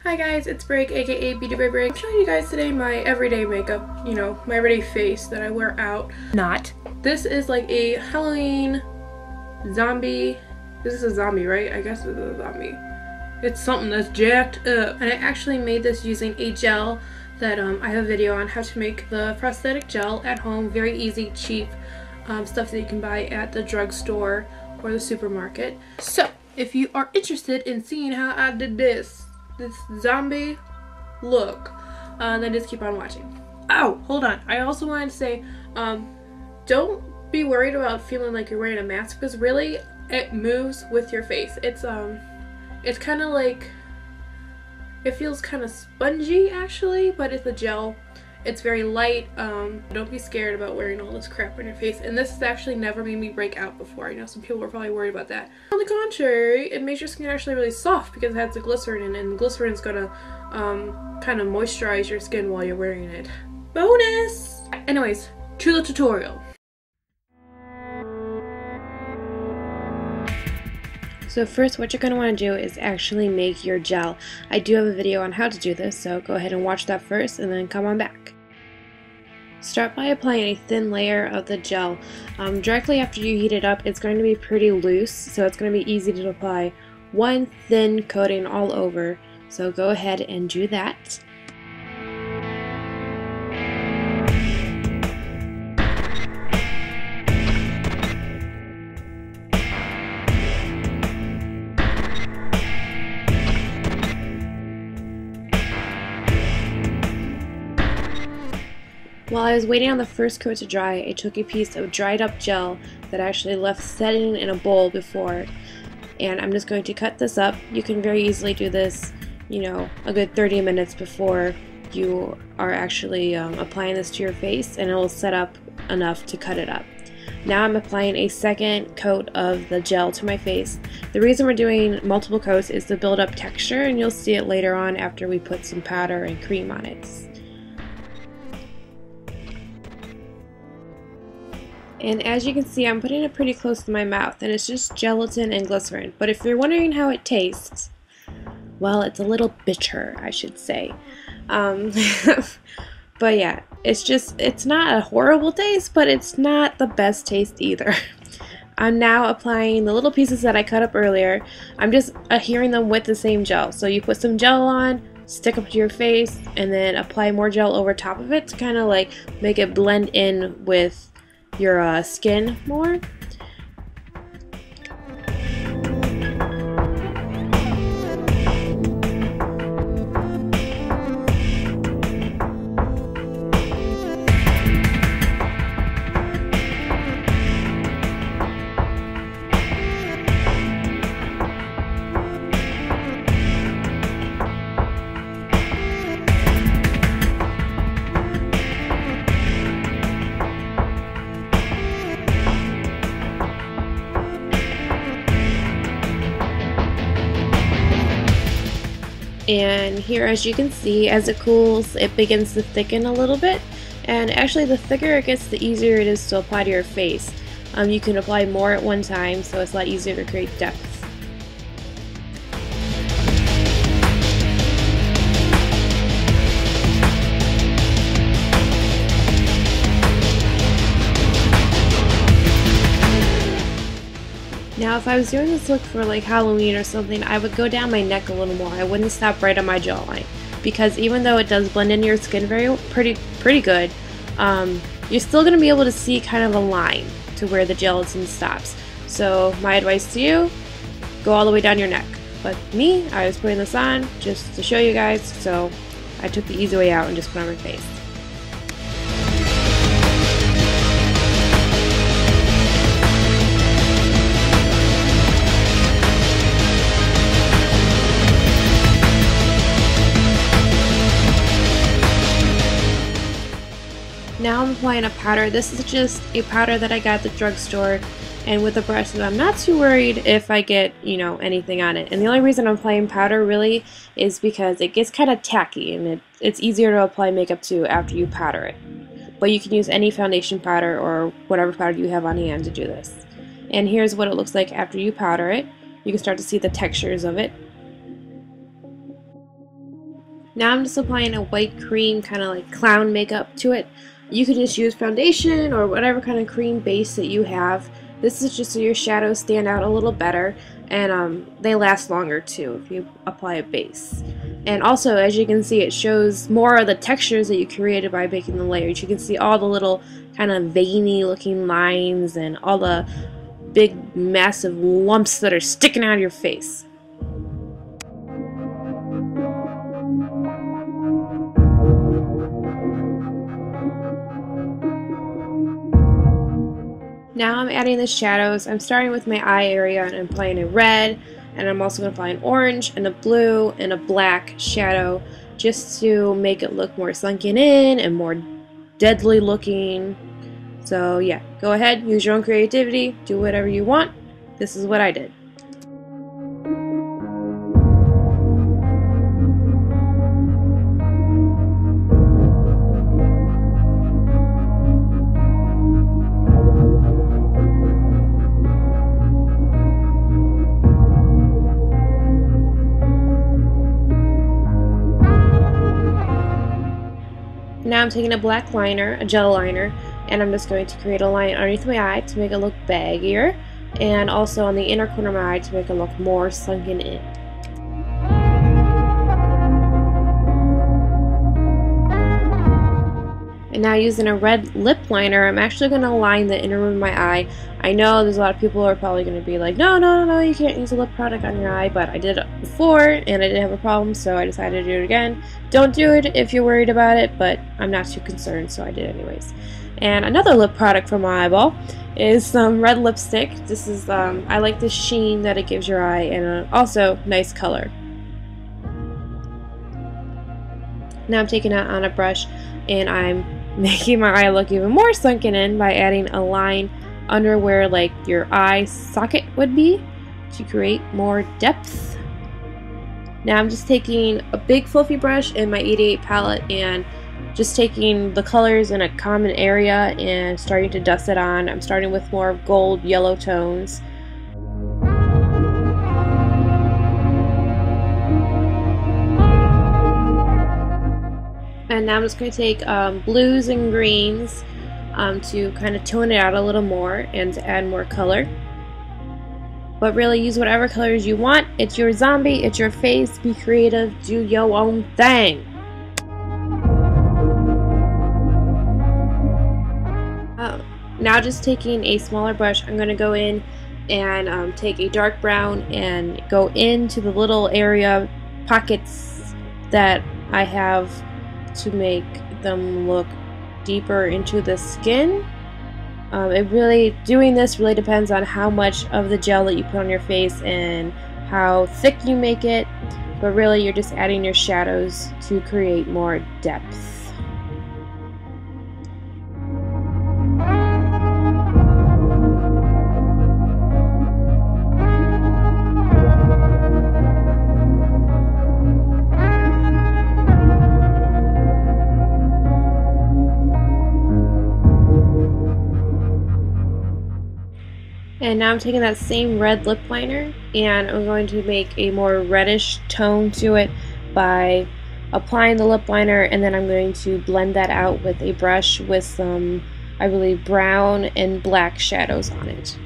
Hi guys, it's Break, aka Beauty by Break. I'm showing you guys today my everyday makeup, my everyday face that I wear out. Not. This is like a Halloween zombie. This is a zombie, right? I guess it's a zombie. It's something that's jacked up. And I actually made this using a gel that I have a video on how to make the prosthetic gel at home. Very easy, cheap stuff that you can buy at the drugstore or the supermarket. So, if you are interested in seeing how I did this zombie look, then just keep on watching. Oh, hold on. I also wanted to say, don't be worried about feeling like you're wearing a mask, because really it moves with your face. It's kind of like, it feels kind of spongy actually, but it's a gel. It's very light. Don't be scared about wearing all this crap on your face. And this has actually never made me break out before. I know some people were probably worried about that. On the contrary, it makes your skin actually really soft because it has the glycerin in it, and glycerin is gonna kind of moisturize your skin while you're wearing it. Bonus! Anyways, to the tutorial. So first, what you're going to want to do is actually make your gel. I do have a video on how to do this, so go ahead and watch that first and then come on back. Start by applying a thin layer of the gel. Directly after you heat it up, it's going to be pretty loose, so it's going to be easy to apply one thin coating all over. So go ahead and do that. While I was waiting on the first coat to dry, I took a piece of dried up gel that I actually left setting in a bowl before, and I'm just going to cut this up. You can very easily do this, a good 30 minutes before you are actually applying this to your face, and it will set up enough to cut it up. Now I'm applying a second coat of the gel to my face. The reason we're doing multiple coats is to build up texture, and you'll see it later on after we put some powder and cream on it. And as you can see, I'm putting it pretty close to my mouth, and it's just gelatin and glycerin. But if you're wondering how it tastes, well, it's a little bitter, I should say. But yeah, it's not a horrible taste, but it's not the best taste either. I'm now applying the little pieces that I cut up earlier. I'm just adhering them with the same gel. So you put some gel on, stick them to your face, and then apply more gel over top of it to kind of like make it blend in with your skin more. And here, as you can see, as it cools, it begins to thicken a little bit. And actually, the thicker it gets, the easier it is to apply to your face. You can apply more at one time, so it's a lot easier to create depth. Now, if I was doing this look for like Halloween or something, I would go down my neck a little more. I wouldn't stop right on my jawline, because even though it does blend into your skin pretty good, you're still going to be able to see kind of a line to where the gelatin stops. So my advice to you, go all the way down your neck. But me, I was putting this on just to show you guys, so I took the easy way out and just put it on my face. Now I'm applying a powder. This is just a powder that I got at the drugstore, and with a brush, I'm not too worried if I get, anything on it. And the only reason I'm applying powder really is because it gets kind of tacky, and it's easier to apply makeup to after you powder it. But you can use any foundation powder or whatever powder you have on hand to do this. And here's what it looks like after you powder it. You can start to see the textures of it. Now I'm just applying a white cream, kind of like clown makeup to it. You could just use foundation or whatever kind of cream base that you have. This is just so your shadows stand out a little better, and they last longer too if you apply a base. And also, as you can see, it shows more of the textures that you created by making the layers. You can see all the little kind of veiny looking lines and all the big massive lumps that are sticking out of your face. Now I'm adding the shadows. I'm starting with my eye area and I'm applying a red, and I'm also going to apply an orange and a blue and a black shadow just to make it look more sunken in and more deadly looking. So yeah, go ahead, use your own creativity, do whatever you want. This is what I did. Now I'm taking a black liner, a gel liner, and I'm just going to create a line underneath my eye to make it look baggier, and also on the inner corner of my eye to make it look more sunken in. And now using a red lip liner, I'm actually going to line the inner rim of my eye. I know there's a lot of people who are probably going to be like, no, you can't use a lip product on your eye, but I did it before and I didn't have a problem, so I decided to do it again. Don't do it if you're worried about it, but I'm not too concerned, so I did anyways. And another lip product for my eyeball is some red lipstick. This is, I like the sheen that it gives your eye, and also nice color. Now I'm taking it on a brush and I'm making my eye look even more sunken in by adding a line under where like your eye socket would be to create more depth. Now I'm just taking a big fluffy brush in my 88 palette and just taking the colors in a common area and starting to dust it on. I'm starting with more gold yellow tones. And now I'm just going to take blues and greens to kind of tone it out a little more and to add more color. But really use whatever colors you want. It's your zombie, it's your face, be creative, do your own thing. Now just taking a smaller brush, I'm going to go in and take a dark brown and go into the little area pockets that I have to make them look deeper into the skin. Doing this really depends on how much of the gel that you put on your face and how thick you make it, but really you're just adding your shadows to create more depth. And now I'm taking that same red lip liner and I'm going to make a more reddish tone to it by applying the lip liner, and then I'm going to blend that out with a brush with some, I believe, brown and black shadows on it.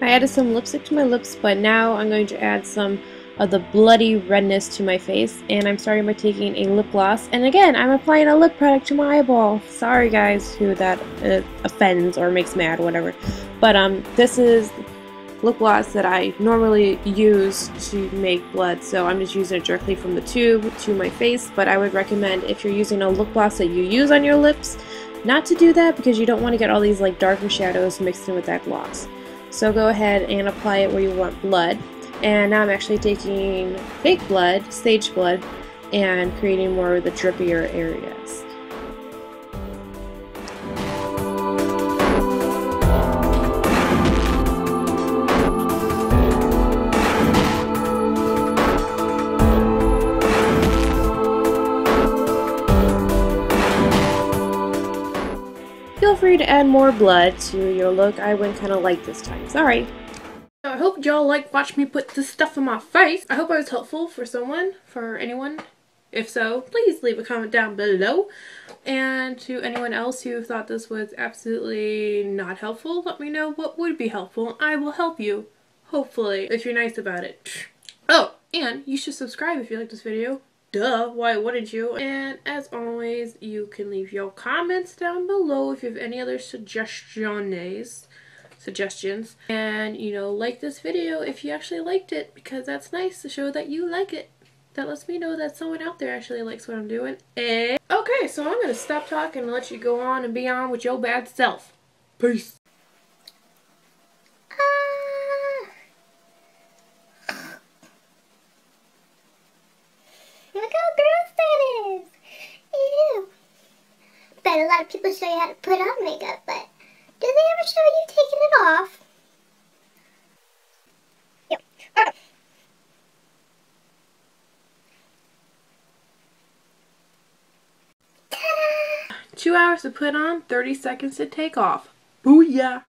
I added some lipstick to my lips, but now I'm going to add some of the bloody redness to my face, and I'm starting by taking a lip gloss, and again I'm applying a lip product to my eyeball. Sorry guys who that offends or makes mad, whatever, but this is lip gloss that I normally use to make blood, so I'm just using it directly from the tube to my face. But I would recommend, if you're using a lip gloss that you use on your lips, not to do that, because you don't want to get all these like darker shadows mixed in with that gloss. So go ahead and apply it where you want blood. And now I'm actually taking fake blood, stage blood, and creating more of the drippier areas. Feel free to add more blood to your look. I went kind of light this time. Sorry. I hope y'all watch me put this stuff on my face. I hope I was helpful for someone, for anyone. If so, please leave a comment down below. And to anyone else who thought this was absolutely not helpful, let me know what would be helpful. I will help you, hopefully, if you're nice about it. Oh, and you should subscribe if you like this video. Duh, why wouldn't you? And as always, you can leave your comments down below if you have any other suggestions. And, you know, like this video if you actually liked it, because that's nice to show that you like it. That lets me know that someone out there actually likes what I'm doing. Okay, so I'm going to stop talking and let you go on and be on with your bad self. Peace. Look how gross that is. Ew. Bet a lot of people show you how to put on makeup, but do they ever show you taking it off? Yep. Ta-da! 2 hours to put on, 30 seconds to take off. Booyah!